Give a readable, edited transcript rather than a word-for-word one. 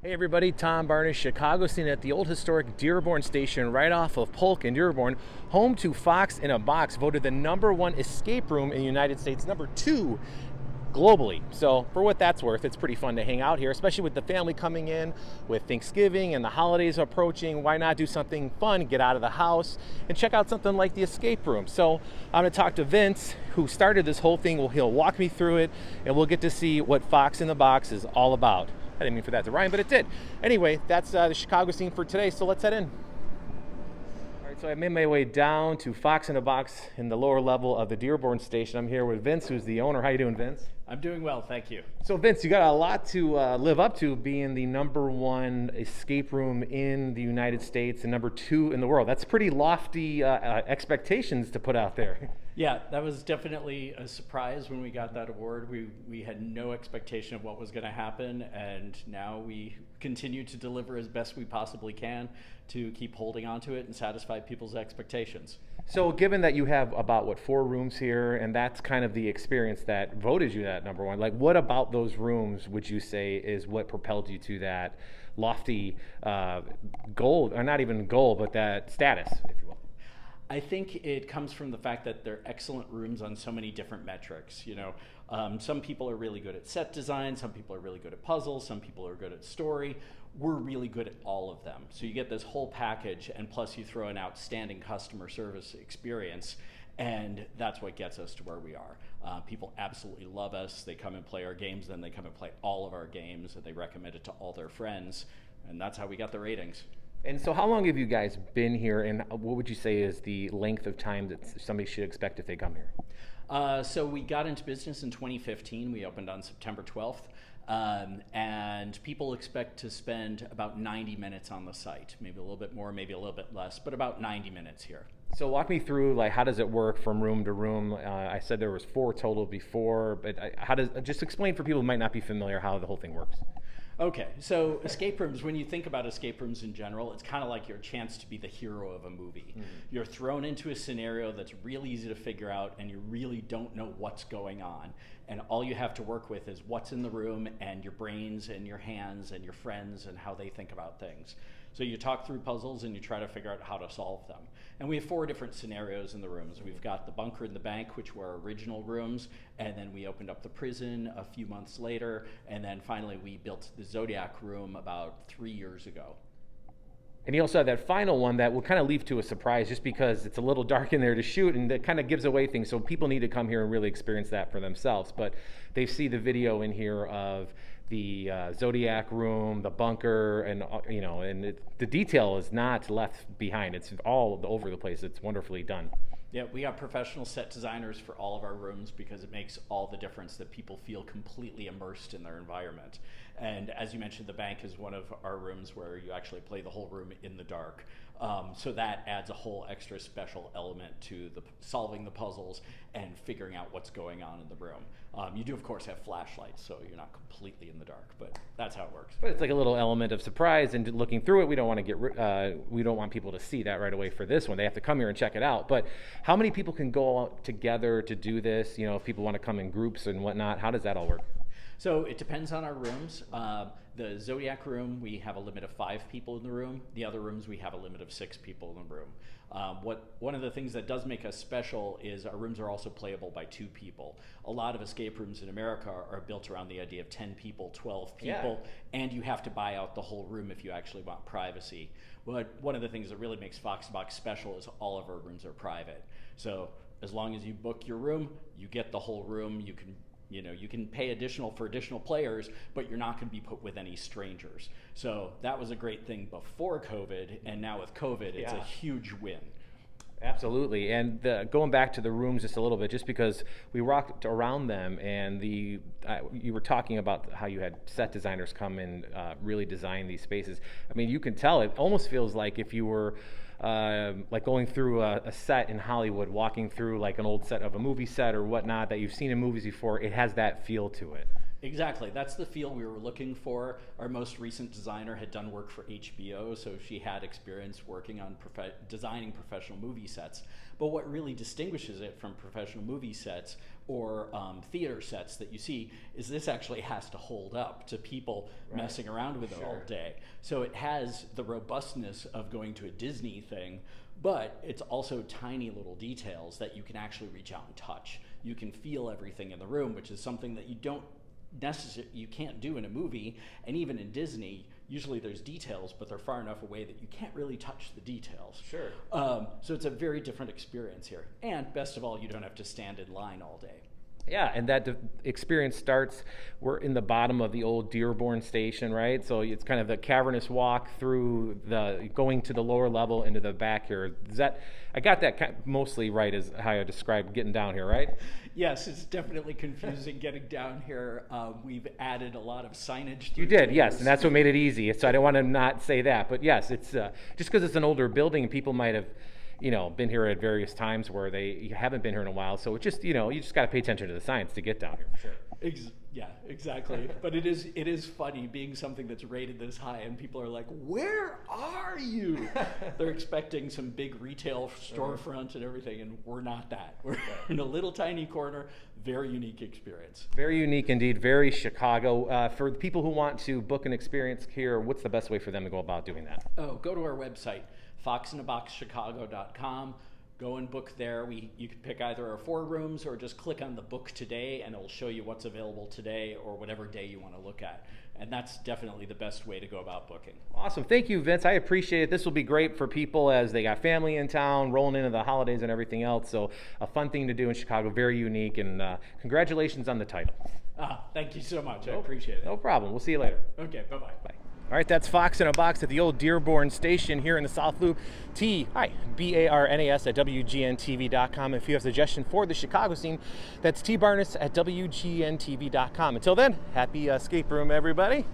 Hey everybody, Tom Barnes, Chicago scene at the old historic Dearborn Station right off of Polk and Dearborn, home to Fox in a Box, voted the #1 escape room in the United States, #2 globally. So for what that's worth, it's pretty fun to hang out here, especially with the family coming in with Thanksgiving and the holidays approaching. Why not do something fun, get out of the house and check out something like the escape room? So I'm gonna talk to Vince, who started this whole thing. He'll walk me through it and we'll get to see what Fox in the Box is all about. I didn't mean for that to rhyme, but it did. Anyway, that's the Chicago scene for today, so let's head in. All right, so I made my way down to Fox in a Box in the lower level of the Dearborn Station. I'm here with Vince, who's the owner. How you doing, Vince? I'm doing well, thank you. So Vince, you got a lot to live up to, being the #1 escape room in the United States and #2 in the world. That's pretty lofty expectations to put out there. Yeah, that was definitely a surprise when we got that award. We had no expectation of what was going to happen, and now we continue to deliver as best we possibly can to keep holding on to it and satisfy people's expectations. So given that you have about, what, 4 rooms here, and that's kind of the experience that voted you that #1, like what about those rooms would you say is what propelled you to that lofty goal, or not even goal, but that status, if you will? I think it comes from the fact that they're excellent rooms on so many different metrics. Some people are really good at set design, some people are really good at puzzles, some people are good at story. We're really good at all of them. So you get this whole package, and plus you throw an outstanding customer service experience, and that's what gets us to where we are. People absolutely love us. They come and play our games, then they come and play all of our games, and they recommend it to all their friends, and that's how we got the ratings. And so how long have you guys been here, and what would you say is the length of time that somebody should expect if they come here? So we got into business in 2015. We opened on September 12th. And people expect to spend about 90 minutes on the site, maybe a little bit more, maybe a little bit less, but about 90 minutes here. So walk me through, like, how does it work from room to room? I said there was 4 total before, but just explain for people who might not be familiar how the whole thing works. Okay, so escape rooms, when you think about escape rooms in general, it's kind of like your chance to be the hero of a movie. Mm-hmm. You're thrown into a scenario that's really easy to figure out, and you really don't know what's going on. And all you have to work with is what's in the room and your brains and your hands and your friends and how they think about things. So you talk through puzzles and you try to figure out how to solve them. And we have 4 different scenarios in the rooms. We've got the bunker and the bank, which were our original rooms, and then we opened up the prison a few months later, and then finally we built the Zodiac room about 3 years ago. And you also have that final one that will kind of leave to a surprise, just because it's a little dark in there to shoot, and that kind of gives away things. So people need to come here and really experience that for themselves. But they see the video in here of the Zodiac room, the bunker, and the detail is not left behind. It's all over the place. It's wonderfully done. Yeah, we got professional set designers for all of our rooms because it makes all the difference that people feel completely immersed in their environment. And as you mentioned, the bank is one of our rooms where you actually play the whole room in the dark. So that adds a whole extra special element to solving the puzzles and figuring out what's going on in the room. You do, of course, have flashlights, so you're not completely in the dark, but that's how it works. But it's like a little element of surprise, and looking through it, we don't want people to see that right away for this one. They have to come here and check it out. But how many people can go out together to do this? If people want to come in groups and whatnot, how does that all work? So it depends on our rooms. The Zodiac room, we have a limit of 5 people in the room. The other rooms, we have a limit of 6 people in the room. One of the things that does make us special is our rooms are also playable by 2 people. A lot of escape rooms in America are built around the idea of 10 people, 12 people, and you have to buy out the whole room if you actually want privacy. But one of the things that really makes Fox Box special is all of our rooms are private. So as long as you book your room, you get the whole room. You can pay for additional players, but you're not going to be put with any strangers. So that was a great thing before COVID, and now with COVID, it's a huge win. Absolutely. And going back to the rooms just a little bit, just because we walked around them, and you were talking about how you had set designers come and really design these spaces. I mean, you can tell it almost feels like if you were like going through a set in Hollywood, walking through like an old set of a movie set or whatnot that you've seen in movies before. It has that feel to it. Exactly. That's the feel we were looking for. Our most recent designer had done work for HBO, so she had experience working on designing professional movie sets. But what really distinguishes it from professional movie sets or theater sets that you see is this actually has to hold up to people messing around with it all day. So it has the robustness of going to a Disney thing, but it's also tiny little details that you can actually reach out and touch. You can feel everything in the room, which is something that you can't do in a movie. And even in Disney, usually there's details, but they're far enough away that you can't really touch the details. Sure. So it's a very different experience here. And best of all, you don't have to stand in line all day. Yeah, and that experience starts, we're in the bottom of the old Dearborn station, right? So it's kind of the cavernous walk through going to the lower level into the back here. I got that mostly right as how I described getting down here, right? Yes, it's definitely confusing getting down here. We've added a lot of signage. You did, yes, and that's what made it easy. So I don't want to not say that, but yes, it's just because it's an older building and people might have been here at various times where you haven't been here in a while. So it just, you just got to pay attention to the signs to get down here for sure. Yeah, exactly. But it is funny being something that's rated this high and people are like, where are you? They're expecting some big retail storefront and everything, and we're not that. We're in a little tiny corner, very unique experience. Very unique indeed, very Chicago. For the people who want to book an experience here, what's the best way for them to go about doing that? Go to our website, foxinaboxchicago.com. Go and book there. You can pick either our 4 rooms or just click on the book today and it'll show you what's available today or whatever day you want to look at. And that's definitely the best way to go about booking. Awesome. Thank you, Vince. I appreciate it. This will be great for people as they got family in town, rolling into the holidays and everything else. So a fun thing to do in Chicago, very unique, and congratulations on the title. Thank you so much. I appreciate it. No problem. We'll see you later. Okay, bye-bye. Bye. All right, that's Fox in a Box at the old Dearborn Station here in the South Loop. BARNAS at WGNTV.com. If you have a suggestion for the Chicago scene, that's tbarnes at WGNTV.com. Until then, happy escape room, everybody.